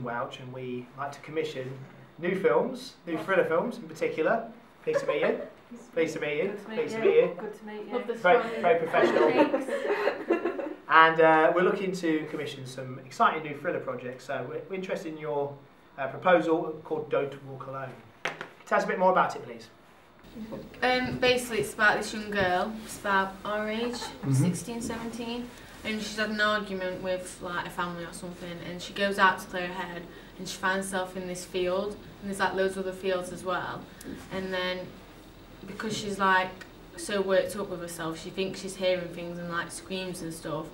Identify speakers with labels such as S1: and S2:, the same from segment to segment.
S1: and Welch, and we like to commission new films, new thriller films in particular. Pleased to meet you. Pleased to meet you. Pleased to meet you.
S2: Good to meet you.
S1: Very professional. And we're looking to commission some exciting new thriller projects. So we're interested in your proposal called Don't Walk Alone. Tell us a bit more about it, please.
S3: Basically it's about this young girl, it's about our age, 16, 17, and she's had an argument with like a family or something, and she goes out to clear her head, and she finds herself in this field, and there's like loads of other fields as well, and then because she's like so worked up with herself, she thinks she's hearing things and like screams and stuff,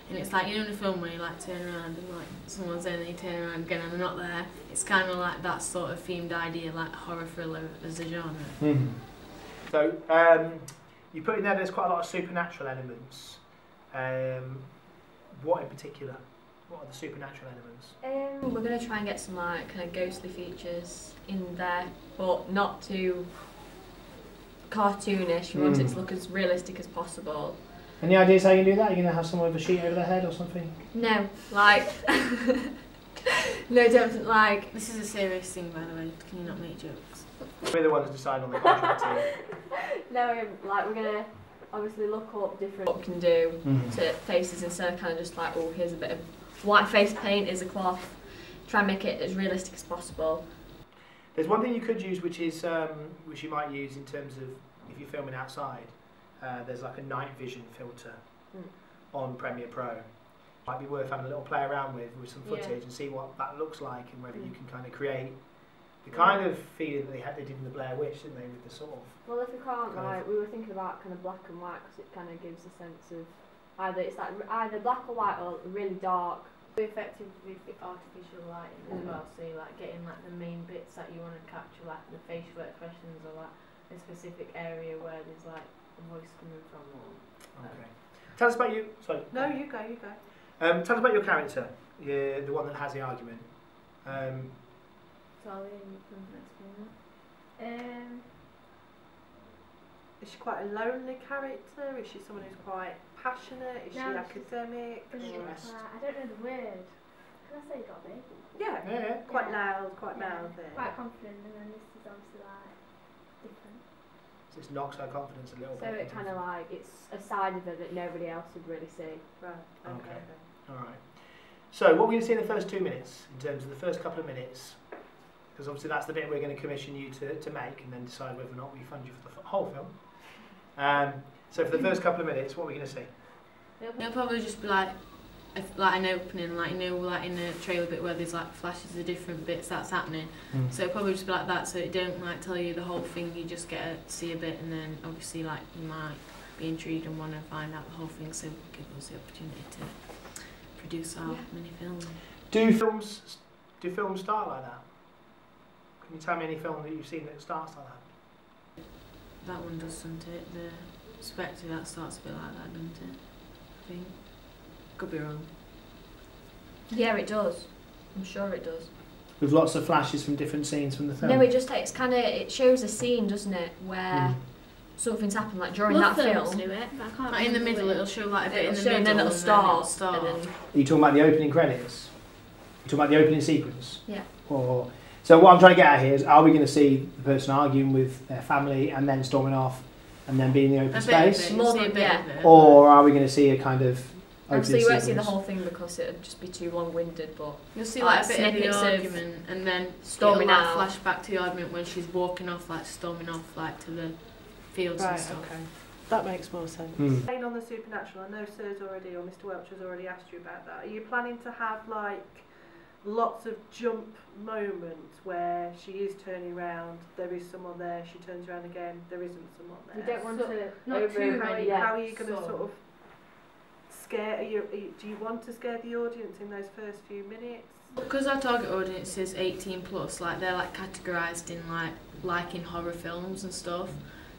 S3: and it's like, you know, in a film where you like turn around and like someone's there and you turn around again and they're not there. It's kind of like that sort of themed idea, like horror thriller as a genre.
S1: So you put in there there's quite a lot of supernatural elements. What in particular? What are the supernatural elements?
S4: We're going to try and get some like kind of ghostly features in there, but not too cartoonish. We want it to look as realistic as possible.
S1: Any ideas how you can do that? Are you going to have someone with a sheet over their head or something?
S4: No, like no, don't like.
S3: This is a serious thing, by the way. Can you not make jokes?
S1: We're the ones who decide on the contract here.
S4: No, like we're gonna obviously look up different what we can do to faces instead of kind of just like, oh, here's a bit of white face paint, here's a cloth. Try and make it as realistic as possible.
S1: There's one thing you could use, which is which you might use in terms of if you're filming outside. There's like a night vision filter on Premiere Pro. Might be worth having a little play around with some footage and see what that looks like, and whether you can kind of create the kind of feeling that they did in the Blair Witch, didn't they, with the sort of...
S4: Well, if we can't, like, we were thinking about kind of black and white, because it kind of gives a sense of either black or white or really dark.
S3: Be effective with artificial lighting as well, so you're like getting like the main bits that you want to capture, like the facial expressions or like a specific area where there's like a voice coming from.
S1: Okay. Tell us about you. Sorry.
S2: No, you go.
S1: Tell us about your character, the one that has the argument.
S3: Tahlia, you can explain that.
S2: Is she quite a lonely character? Is she someone who's quite passionate? Is she academic?
S5: I don't know the word. Can I say gobby?
S2: Yeah. Quite loud, quite loud there.
S5: Quite confident, and then this is obviously like different.
S1: So this knocks her confidence a little bit.
S4: So it kind of like, it's a side of her that nobody else would really see.
S2: Right, okay.
S1: Alright. So what we're going to see in the first 2 minutes, in terms of the first couple of minutes, because obviously that's the bit we're going to commission you to make and then decide whether or not we fund you for the whole film. So for the first couple of minutes, what are we going to see?
S3: It'll probably just be like an opening, like, you know, like in a trailer bit where there's like flashes of different bits that's happening. So it'll probably just be like that, so it don't like tell you the whole thing, you just get to see a bit, and then obviously like you might be intrigued and want to find out the whole thing, so give us the opportunity to produce our mini film. Do films start like that? Can you tell me any film that you've seen that starts like that? That one does, doesn't it? The Spectre, that starts a bit like that, doesn't it? I think. Could be wrong.
S4: Yeah, it does. I'm sure it does.
S1: With lots of flashes from different scenes from the film?
S4: No, it shows a scene, doesn't it, where something's happened, like during that film.
S5: Do it, but I can't
S3: like in the middle, it'll show like a bit in the
S4: middle,
S3: middle,
S4: and then it'll start.
S3: And then
S1: Are you talking about the opening credits? You're talking about the opening sequence?
S4: Yeah.
S1: Or, so what I'm trying to get at here is, are we going to see the person arguing with their family and then storming off and then being in the open space? Or are we going to see a kind of
S4: obviously you won't see the whole thing because it would just be too long-winded, but
S3: you'll see like a bit of the argument and then
S4: storming out.
S3: Flash back to the argument when she's walking off, like storming off like to the fields and stuff.
S2: Okay. That makes more sense. Staying on the supernatural, I know Sir's already, or Mr. Welch has already asked you about that. Are you planning to have like lots of jump moments where she is turning around, there is someone there, she turns around again, there isn't someone there?
S4: We don't want to
S5: not too many.
S2: How are you going to sort of scare, do you want to scare the audience in those first few minutes?
S3: Because our target audience is 18 plus, like they're like categorised in like liking horror films and stuff.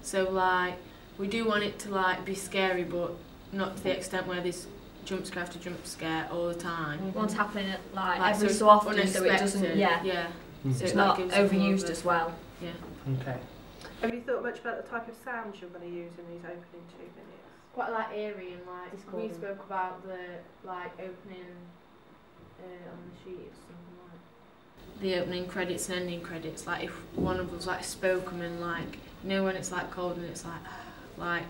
S3: So like we do want it to like be scary, but not to the extent where this jump scare after jump scare all the time.
S4: One's happening like every so often, so it doesn't.
S3: Yeah.
S4: So it's not overused as well.
S3: Yeah.
S1: Okay.
S2: Have you thought much about the type of sounds you're going to use in these opening 2 minutes?
S3: Quite like eerie and like we spoke about the like opening on the sheet or something like. the opening credits and ending credits, like if one of us like spoke them and like, you know when it's like cold and it's like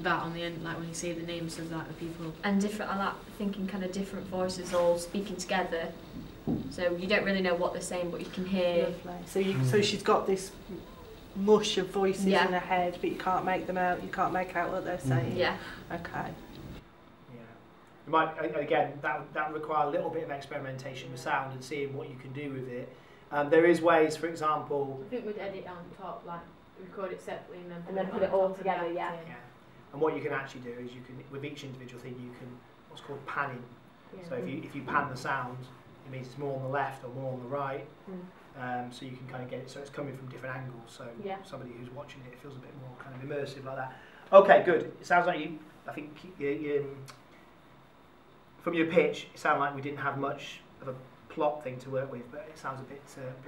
S3: that on the end, like when you see the names of like the people.
S4: And different, I like thinking kind of different voices all speaking together. So you don't really know what they're saying, but you can hear.
S2: Lovely. So she's got this mush of voices in her head, but you can't make them out. You can't make out what they're saying.
S4: Yeah.
S2: Okay.
S1: You might, again, that would require a little bit of experimentation with sound and seeing what you can do with it. There is ways, for example...
S3: I think we'd edit on top, like record it separately and then
S4: put it all together, yeah.
S1: And what you can actually do is you can, with each individual thing, you can, what's called panning. Yeah. So if you pan the sound, it means it's more on the left or more on the right. So you can kind of get it, so it's coming from different angles. So somebody who's watching it feels a bit more kind of immersive like that. Okay, good. It sounds like you, I think, from your pitch, it sounded like we didn't have much of a plot thing to work with, but it sounds a bit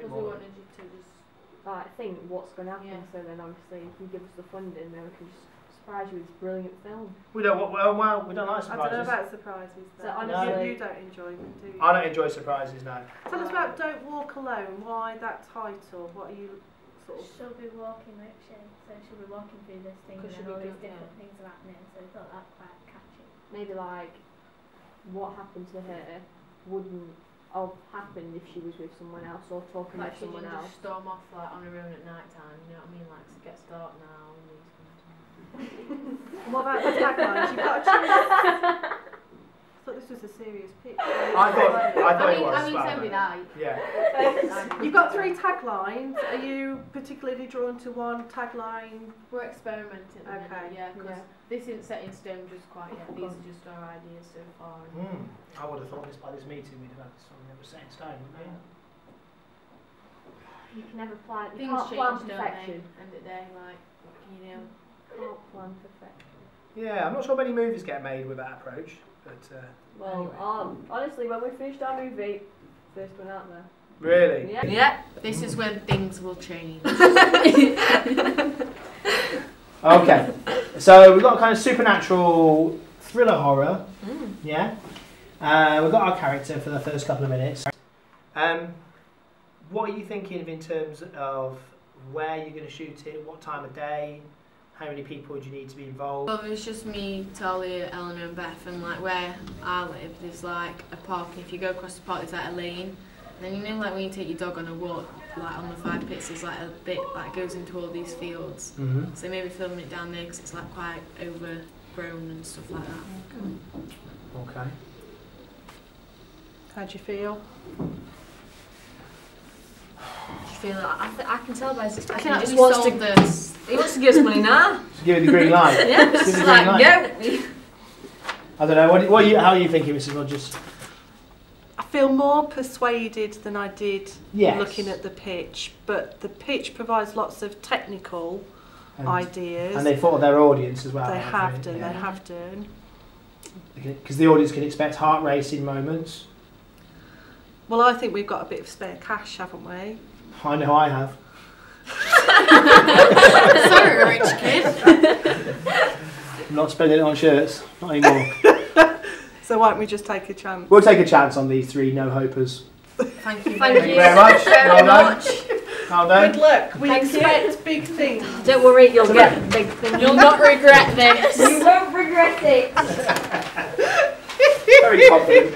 S1: more...
S3: we wanted you to just...
S4: think what's going to happen, so then obviously if you give us the funding, then we can just surprise you with this brilliant film.
S1: We don't, well, we don't like surprises.
S2: I don't know about surprises.
S4: So honestly,
S2: you don't enjoy them, do you?
S1: I don't enjoy surprises, no.
S2: Tell us about Don't Walk Alone. Why that title? What are you sort of...
S5: She'll be walking, won't she? So she'll be walking through this thing and then all these different things are happening, so we thought that quite catchy.
S4: maybe like what happened to her wouldn't have happened if she was with someone else or talking
S3: like
S4: with someone
S3: she
S4: else.
S3: Just storm off like on her own at night time, you know what I mean? Like, so get start now.
S2: What about the taglines? You've got to choose. I thought this was a serious pitch.
S1: I thought it was.
S3: I mean, so did I.
S1: Yeah.
S2: You've got 3 taglines. Are you particularly drawn to one tagline?
S3: We're experimenting.
S2: Okay.
S3: Yeah, because this isn't set in stone just quite yet. These are just our ideas so far.
S1: I would have thought this by this meeting we'd have had something that was set in stone, wouldn't
S4: You can never plan. You
S3: Things
S4: can't
S3: change,
S4: plan
S3: don't
S4: perfection.
S3: they? End of the day, like, what can you do?
S4: Can't plan perfection.
S1: Yeah, I'm not sure many movies get made with that approach, but
S4: Well,
S1: anyway.
S4: honestly, when we finished our movie, first one out there.
S1: Really?
S4: Yeah.
S3: This is when things will change.
S1: Okay, so we've got a kind of supernatural thriller horror. Yeah. We've got our character for the first couple of minutes. What are you thinking of in terms of where you're going to shoot it, what time of day, how many people do you need to be involved?
S3: Well, it's just me, Tahlia, Eleanor and Beth, and like where I live there's like a park. If you go across the park there's like a lane. And then you know like when you take your dog on a walk, like on the 5 pits there's like a bit like goes into all these fields. So maybe filming it down there because it's like quite overgrown and stuff like that.
S1: Okay.
S2: How do you feel?
S4: I feel like I can tell by his expression.
S3: He
S4: He just wants to.
S3: this.
S4: He wants to give us money now.
S1: Just give it the green light.
S4: Yeah.
S1: Just give it
S4: It's
S1: the green
S4: like
S1: light.
S4: go.
S1: I don't know. How are you thinking, Mrs. Rogers?
S2: I feel more persuaded than I did
S1: Yes.
S2: looking at the pitch, but the pitch provides lots of technical ideas.
S1: And they thought of their audience as well.
S2: They have done.
S1: Yeah.
S2: They have done.
S1: Because the audience can expect heart racing moments.
S2: Well, I think we've got a bit of spare cash, haven't we?
S1: I know I have.
S3: Sorry, rich kid.
S1: I'm not spending it on shirts. Not anymore.
S2: So why don't we just take a chance?
S1: We'll take a chance on these 3 no-hopers.
S3: Thank you.
S4: Thank
S1: you very much.
S4: Very much.
S1: Well done.
S2: Good luck. We
S4: Thank you.
S2: expect big things.
S4: Don't worry, you'll get big things.
S3: You'll not regret this.
S4: You won't regret it.
S1: Very confident.